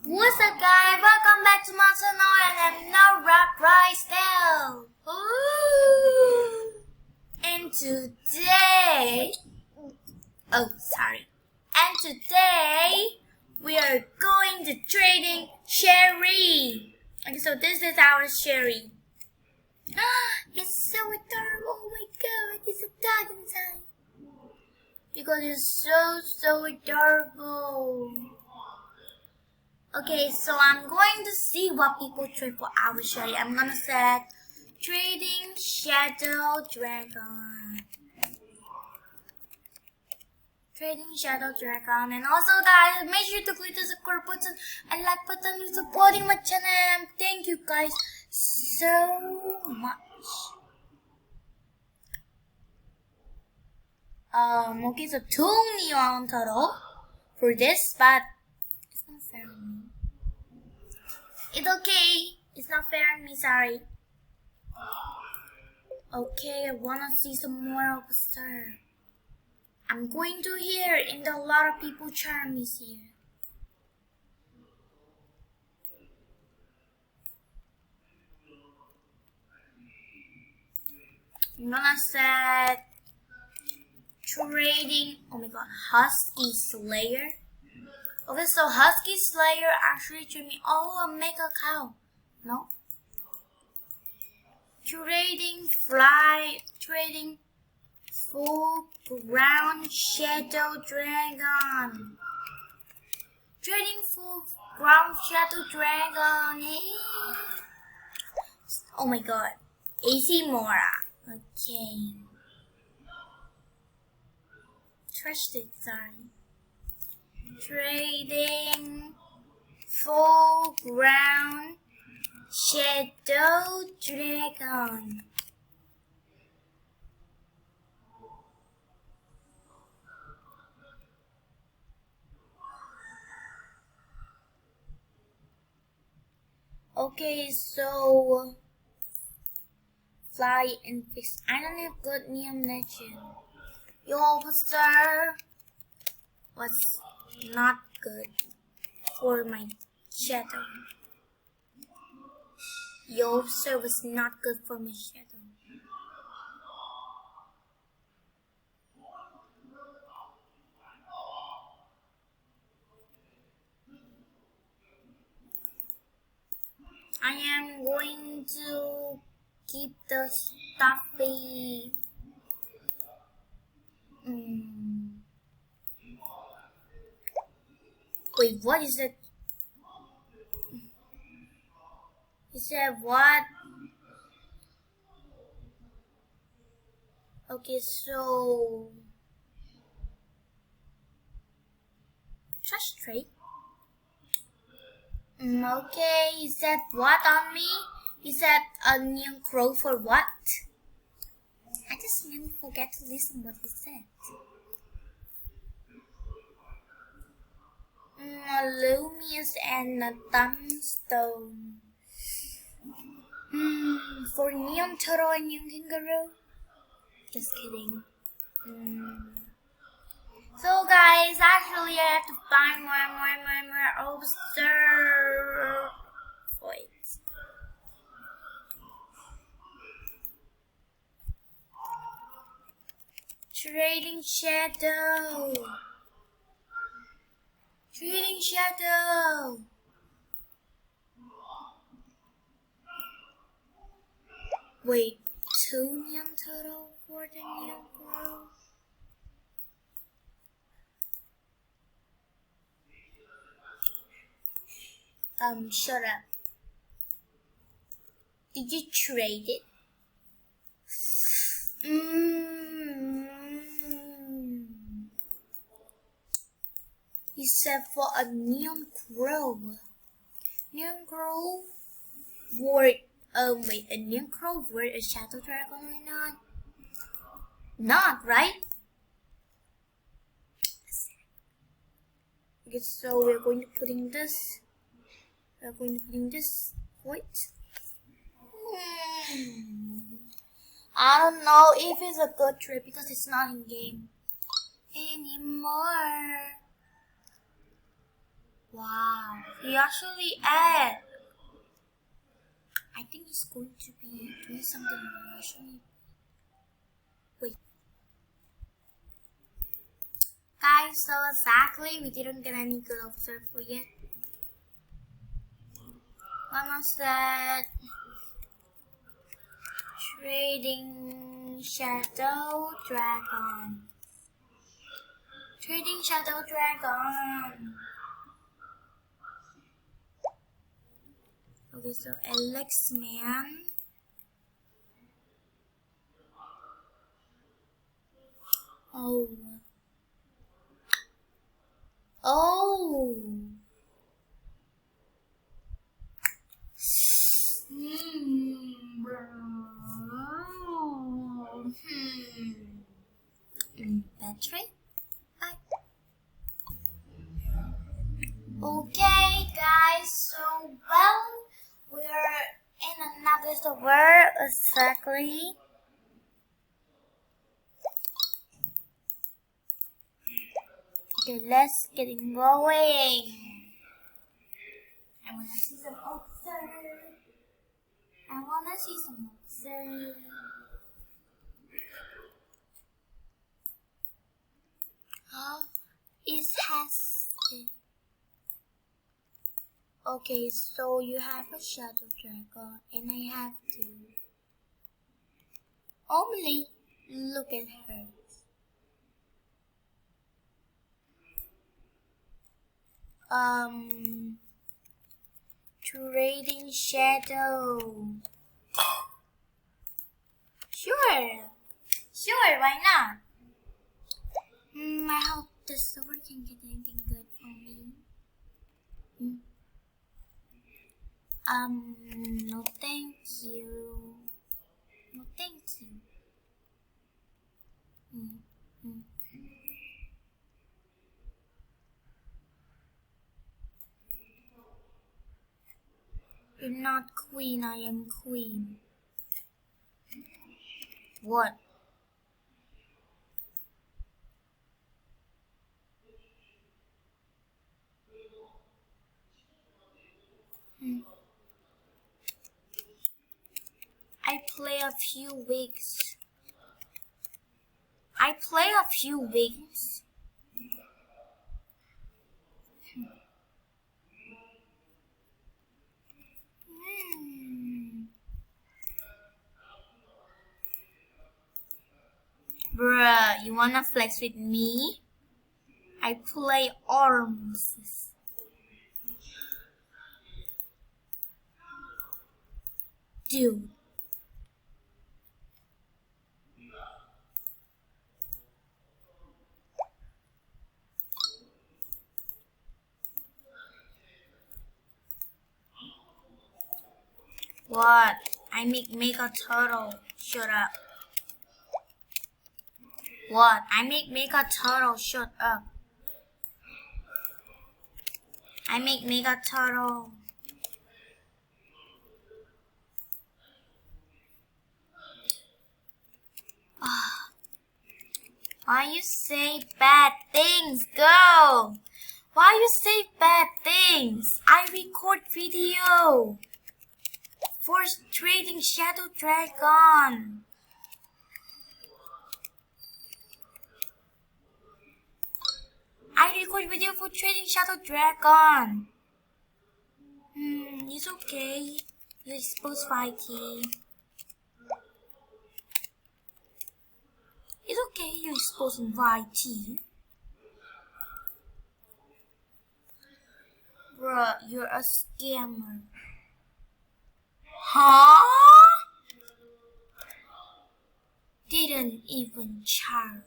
What's up, guys? Welcome back to my channel, and I'm now Rock Rice Tale. And today, we are going to trading Sherry. Okay, so this is our Sherry. It's so adorable. Oh my god, it's a dog inside. Because it's so adorable. Okay, so I'm going to see what people trade for our Sherry. I'm gonna set trading Shadow Dragon. Trading Shadow Dragon. And also guys, make sure to click the subscribe button and like button to supporting my channel. And thank you guys so much. Okay, so 2 neon total for this, but it's not fair on me. It's okay. It's not fair on me, sorry. Okay, I wanna see some more of Sir. I'm going to here, and a lot of people charm is here. I'm gonna set trading, oh my god, Husky Slayer. Okay, so Husky Slayer actually treat me, a mega cow. No. Trading full ground Shadow Dragon. Trading full ground Shadow Dragon. Oh my god. AC Mora. Okay. Trust it, sorry. Trading full ground Shadow Dragon. Okay, so fly and fix. I don't have good neon legend. Your officer was not good for my shadow. Your officer was not good for my shadow. I am going to keep the stuffy. Wait, what is it? He said what? Okay, so just trade. Okay, he said what on me? He said a new crow for what? I just really forget to listen what he said. Lumious and a thumbstone. For neon turtle and neon kangaroo? Just kidding. So guys, actually I have to find more observe. Wait. Trading Shadow. Trading Shadow. Wait, 2 neon total for the neon crow. Shut up. Did you trade it? He said for a neon crow. Neon crow word. Wait, a neon crow word a shadow dragon or not? Not, right? Okay, so we're going to put in this. Wait. I don't know if it's a good trade because it's not in game anymore. Wow, he actually ate. I think he's going to be doing something actually. Wait. Guys, so exactly, we didn't get any good officer for yet. What was that? Trading Shadow Dragon. Trading Shadow Dragon. Okay, so Alex Man. Oh. Oh. Battery? Bye. Okay, guys, so well, we're in another server exactly. Okay, let's get going. I wanna see some officer. I wanna see some officer. Oh, it has it. Okay, so you have a shadow dragon, and I have to only look at her. Trading shadow. Sure, why not? I hope the server can get anything good for me. No thank you. No thank you. You're not queen, I am queen. What? I play a few weeks. Bruh, you wanna flex with me? I play arms. Dude. What? I make a turtle. Shut up. What? I make a turtle. Shut up. I make a turtle. Why you say bad things, girl? Why you say bad things? I record video for trading Shadow Dragon. I record video for trading Shadow Dragon. It's okay. You're supposed to fight it. It's okay, you're supposed to invite tea. Bruh, you're a scammer. Huh? Didn't even charm.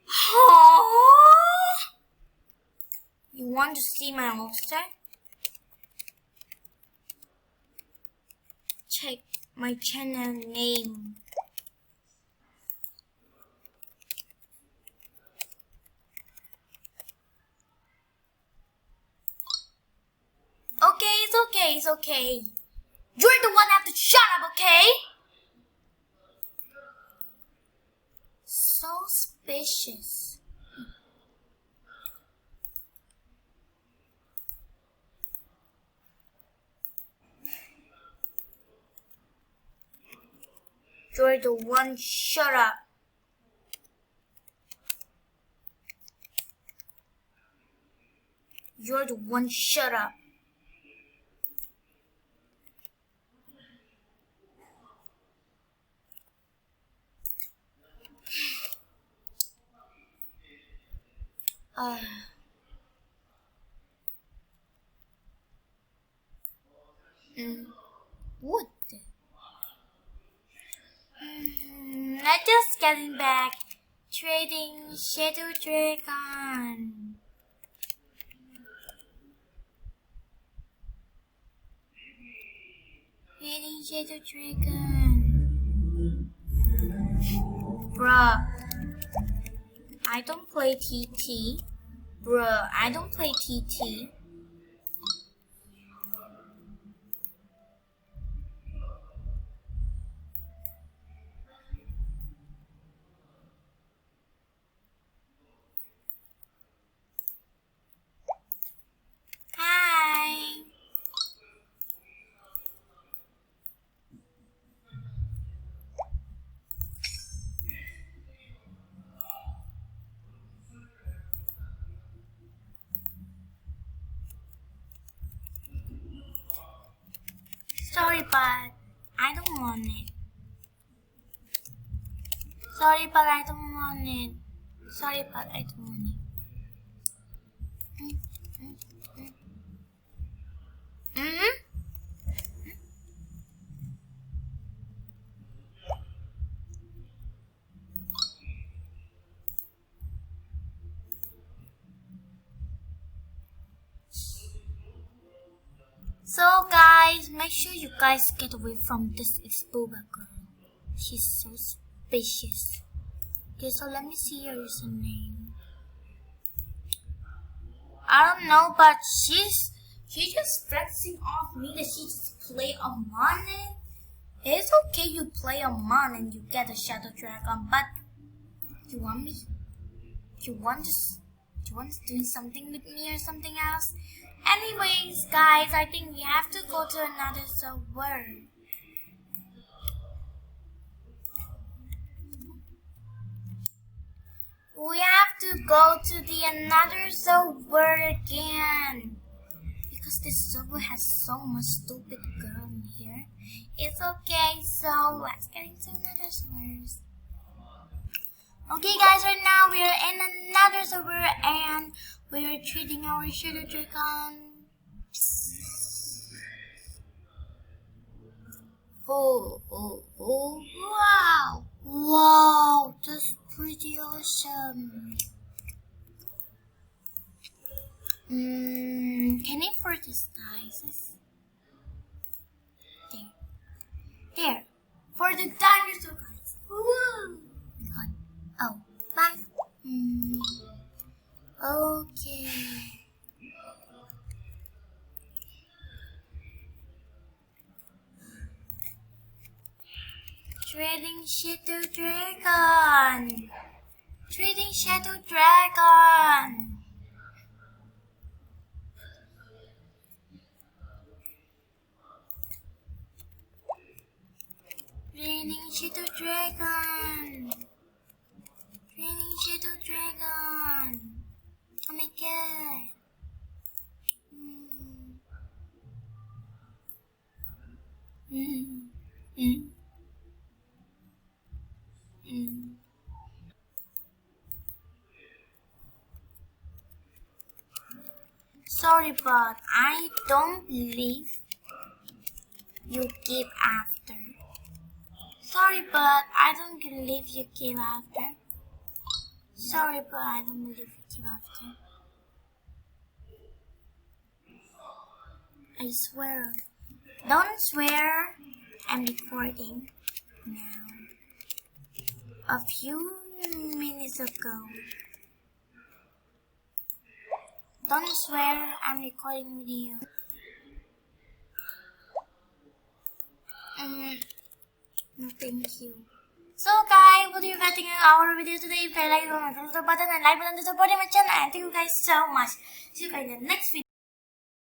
Huh? You want to see my monster? Check my channel name. It's okay. You're the one that have to shut up, okay? So suspicious. You're the one. Shut up. You're the one. Shut up. What? Let's just getting back. Trading Shadow Dragon. Trading Shadow Dragon. Bruh. I don't play TT. Bruh, I don't play TT. Hi. Sorry, but I don't want it. Sorry, but I don't want it. Sorry, but I don't want it. So guys, make sure you guys get away from this Booba girl. She's so suspicious. Okay, so let me see her username. I don't know, but she's just flexing off me that she just play Amon. It's okay you play Amon and you get a Shadow Dragon, but you want me? You want to do something with me or something else? Anyways, guys, I think we have to go to another server. We have to go to the another server again. Because this server has so much stupid girl in here. It's okay, so let's get into another server. Okay guys, right now we are in another server and we are treating our Shadow Dragon. Oh, wow! Wow, that's pretty awesome. Can I for this guys? There. For the dinosaur guys. Woo! Oh, bye. Okay. Trading Shadow Dragon. Trading Shadow Dragon. Trading Shadow Dragon. Trading Shadow Dragon. Oh my god. Sorry, but I don't believe you give after. Sorry, but I don't believe you give after. Sorry, but I don't believe you give after. I swear. Don't swear. I'm recording now. A few minutes ago. Don't swear, I'm recording with you. No, thank you. So guys, what do you guys think of our video today? If you like, comment, click the button and like button to support my channel. And thank you guys so much. See you guys in the next video.